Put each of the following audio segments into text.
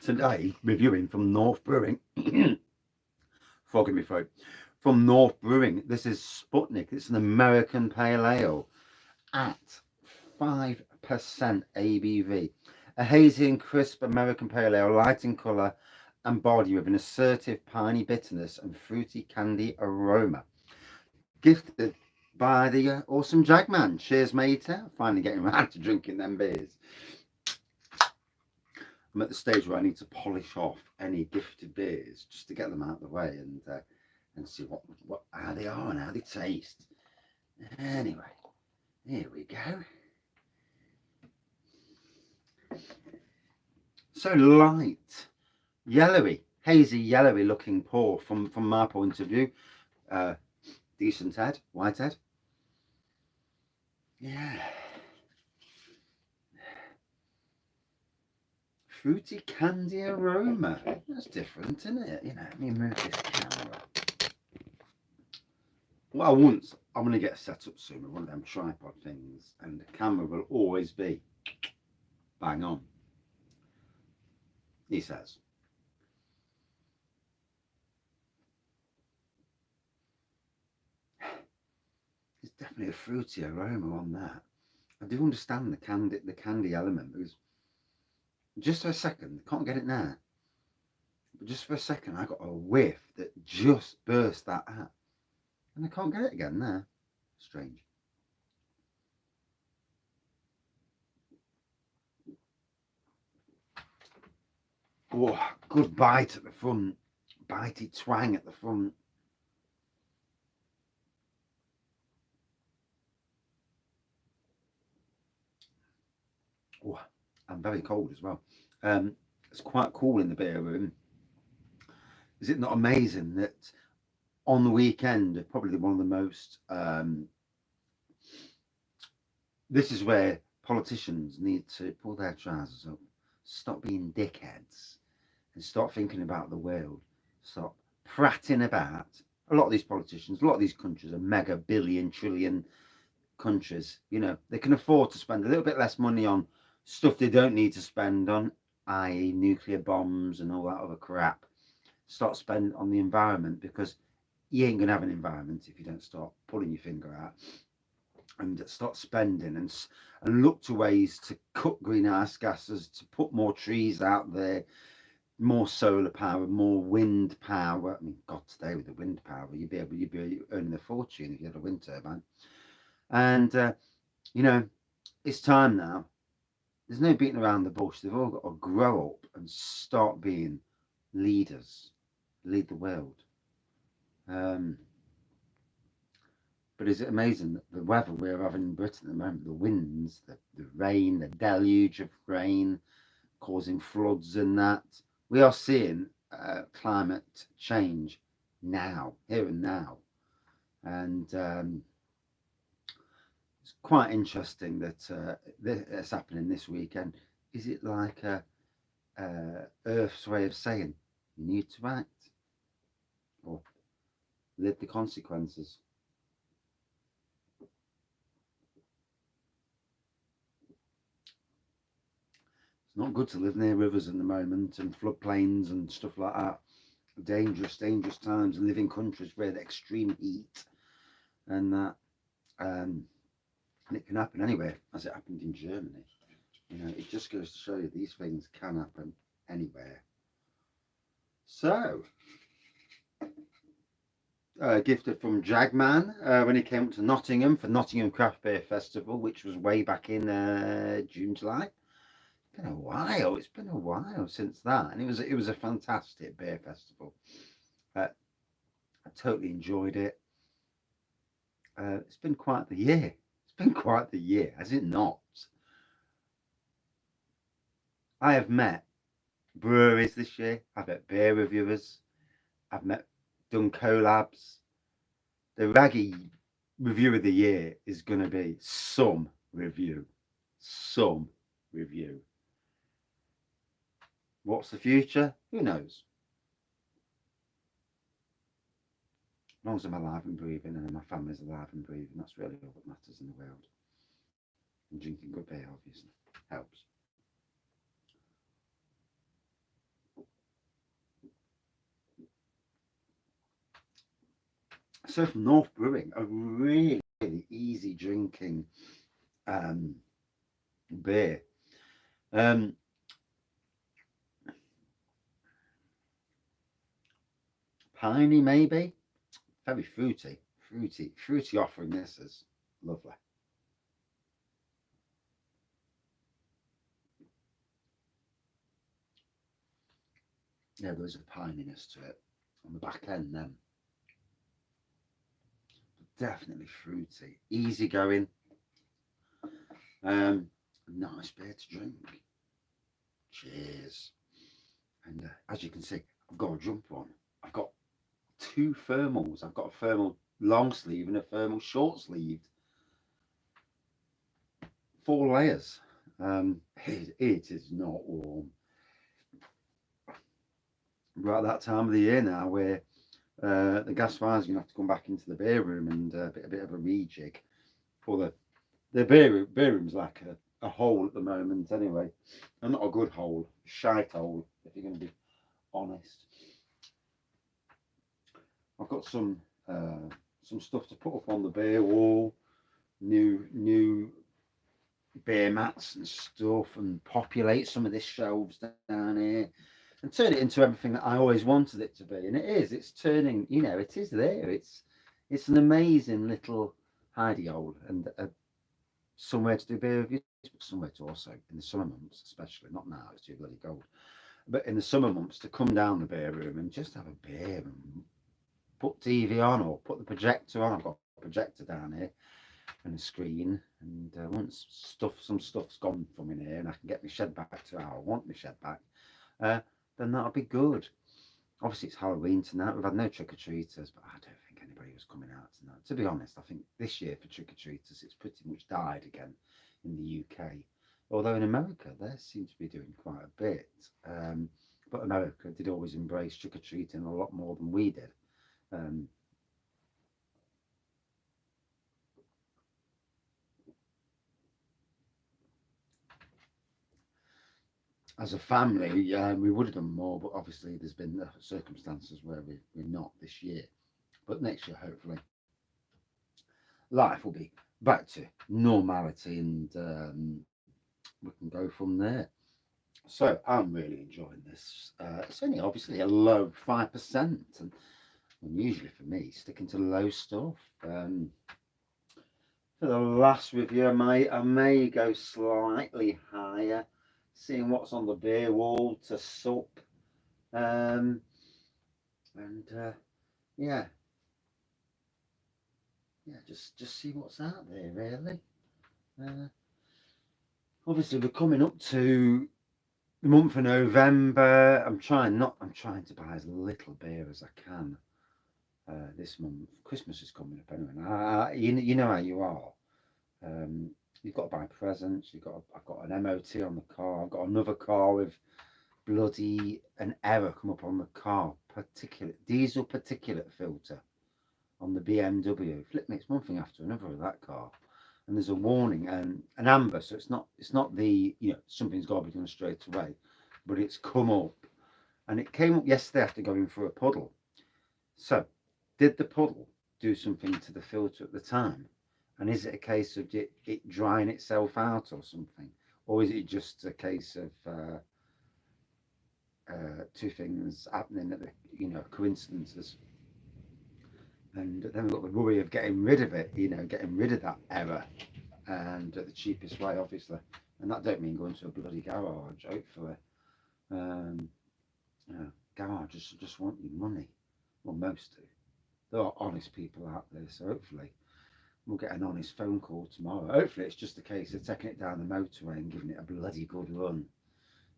Today, reviewing from North Brewing, frog in my throat, from North Brewing. This is Sputnik. It's an American Pale Ale at 5% ABV. A hazy and crisp American Pale Ale, light in colour and body with an assertive piney bitterness and fruity candy aroma. Gifted by the awesome Jagman. Cheers, mate. Finally getting around to drinking them beers. I'm at the stage where I need to polish off any gifted beers just to get them out of the way and see what how they are and how they taste. Anyway, here we go. So light, yellowy, hazy, yellowy looking pour from my point of view. Decent head, white head. Yeah. Fruity candy aroma. That's different, isn't it? You know, let me move this camera. Well, I'm going to get set up soon with one of them tripod things, and the camera will always be bang on. He says. There's definitely a fruity aroma on that. I do understand the candy element, because just for a second, can't get it now, but just for a second I got a whiff that just burst that out, and I can't get it again now. Strange. Oh, good bite at the front, bitey twang at the front. Oh, I'm very cold as well. It's quite cool in the beer room. Is it not amazing that on the weekend, probably one of the most, this is where politicians need to pull their trousers up, stop being dickheads, and start thinking about the world, stop prattling about. A lot of these politicians, a lot of these countries are mega billion, trillion countries. You know, they can afford to spend a little bit less money on stuff they don't need to spend on, i.e. nuclear bombs and all that other crap. Start spending on the environment, because you ain't going to have an environment if you don't start pulling your finger out and start spending and look to ways to cut greenhouse gases, to put more trees out there, more solar power, more wind power. I mean, God, today with the wind power, you'd be earning a fortune if you had a wind turbine. And you know, it's time now. There's no beating around the bush. They've all got to grow up and start being leaders, lead the world. But is it amazing that the weather we're having in Britain at the moment, the winds, the rain, the deluge of rain causing floods and that, we are seeing climate change now, here and now. And it's quite interesting that it's happening this weekend. Is it like Earth's way of saying you need to act or live the consequences? It's not good to live near rivers at the moment and floodplains and stuff like that. Dangerous times, and live in countries where the extreme heat and that. And it can happen anywhere, as it happened in Germany. You know, it just goes to show you these things can happen anywhere. So, gifted from Jagman when he came up to Nottingham for Nottingham Craft Beer Festival, which was way back in June, July. It's been a while since that, and it was a fantastic beer festival. I totally enjoyed it. It's been quite the year. It's been quite the year, has it not? I have met breweries this year. I've met beer reviewers. I've done collabs. The Wraggy review of the year is going to be some review. Some review. What's the future? Who knows? As long as I'm alive and breathing and my family's alive and breathing, that's really all that matters in the world. And drinking good beer, obviously, helps. So from North Brewing, a really, really easy drinking beer. Um, Piney maybe, very fruity offering. This is lovely. Yeah, there is a pininess to it on the back end then. Definitely fruity, easy going. Nice beer to drink. Cheers. And as you can see, I've got a jump on. I've got two thermals. I've got a thermal long sleeve and a thermal short sleeved. 4 layers. It is not warm. We're at that time of the year now where the gas fire's going to have to come back into the beer room and a bit of a rejig. For the beer room's like a hole at the moment anyway. And not a good hole, shite hole, if you're going to be honest. I've got some stuff to put up on the beer wall, new beer mats and stuff, and populate some of this shelves down here, and turn it into everything that I always wanted it to be. And it is. It's turning. It is there. It's an amazing little hidey hole and somewhere to do beer reviews, but somewhere to also in the summer months, especially not now. It's too bloody cold. But in the summer months, to come down the beer room and just have a beer and put TV on or put the projector on. I've got a projector down here and a screen. And once some stuff's gone from in here and I can get my shed back to how I want my shed back, then that'll be good. Obviously, it's Halloween tonight. We've had no trick or treaters, but I don't think anybody was coming out tonight. To be honest, I think this year for trick or treaters, it's pretty much died again in the UK. Although in America, they seem to be doing quite a bit. But America did always embrace trick or treating a lot more than we did. Um, as a family, we would have done more, but obviously there's been circumstances where we're not this year. But next year, hopefully, life will be back to normality and we can go from there. So I'm really enjoying this. It's only obviously a low 5%, and unusually for me, sticking to low stuff. For the last review, I may go slightly higher, seeing what's on the beer wall to sup. Um, and yeah, just see what's out there really. Uh, Obviously, we're coming up to the month of November. I'm trying to buy as little beer as I can this month. Christmas is coming up anyway. You know how you are. You've got to buy presents. I've got an MOT on the car. I've got another car with bloody an error come up on the car. Diesel particulate filter on the BMW. Flip me, it's one thing after another with that car. And there's a warning and an amber, so it's not the something's got to be done straight away, but it's come up, and it came up yesterday after going through a puddle. So, did the puddle do something to the filter at the time? And is it a case of it drying itself out or something, or is it just a case of two things happening at the coincidences? And then we've got the worry of getting rid of it, getting rid of that error, and the cheapest way, obviously. And that don't mean going to a bloody garage, hopefully. Um, Garages just want your money. Well, most do. There are honest people out there, so hopefully we'll get an honest phone call tomorrow. Hopefully it's just a case of taking it down the motorway and giving it a bloody good run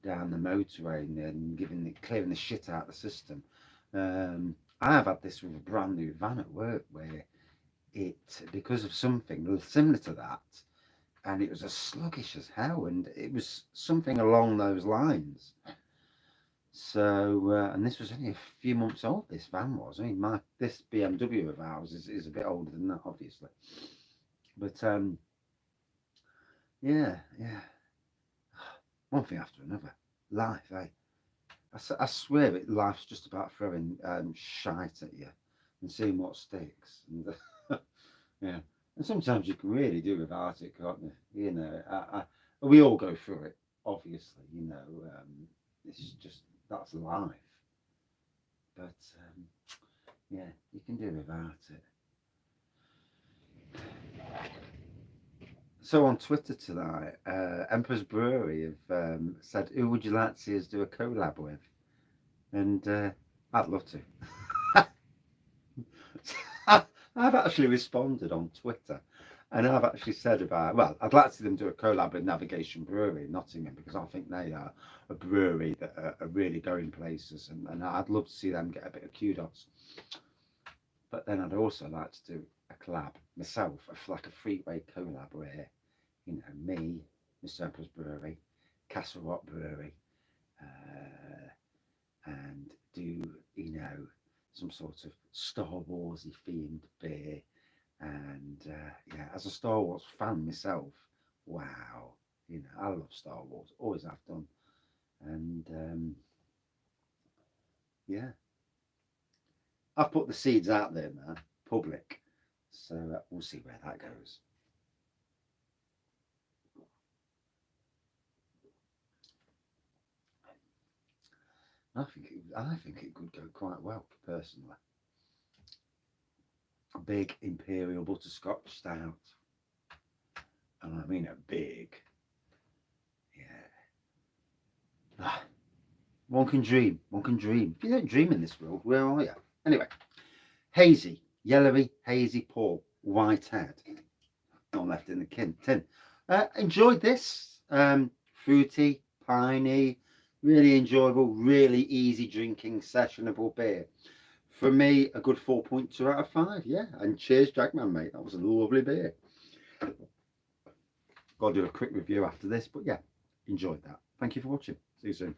down the motorway and clearing the shit out of the system. I've had this with a brand new van at work where because of something similar to that, and it was as sluggish as hell, and it was something along those lines. So, and this was only a few months old, this van was. I mean, this BMW of ours is a bit older than that, obviously. But, yeah. One thing after another. Life, eh? I swear life's just about throwing shite at you. and seeing what sticks. And yeah, and sometimes you can really do without it, can't you? You know, we all go through it, obviously. You know, it's just that's life. But yeah, you can do without it. So on Twitter tonight, Emperor's Brewery have said, "Who would you like to see us do a collab with?" And I'd love to. I've actually responded on Twitter, and I've actually said about, well, I'd like to see them do a collab with Navigation Brewery in Nottingham, because I think they are a brewery that are really going places, and I'd love to see them get a bit of kudos. But then I'd also like to do a collab myself, like a three-way collab where, you know, me, Mr. Emperor's Brewery, Castle Rock Brewery, and do, you know, some sort of Star Warsy themed beer. And yeah, as a Star Wars fan myself, wow, you know, I love Star Wars, always have done. And yeah, I've put the seeds out there now, public. So we'll see where that goes. I think it could go quite well, personally. A big Imperial Butterscotch Stout. And I mean a big. Yeah. Ah, one can dream. One can dream. If you don't dream in this world, where are you? Anyway, hazy, yellowy, hazy pour, white head. Not left in the tin. Enjoyed this. Fruity, piney, really enjoyable, really easy drinking, sessionable beer. For me, a good 4.2 out of 5. Yeah, and cheers, Jagman, mate. That was a lovely beer. Got to do a quick review after this, but yeah, enjoyed that. Thank you for watching. See you soon.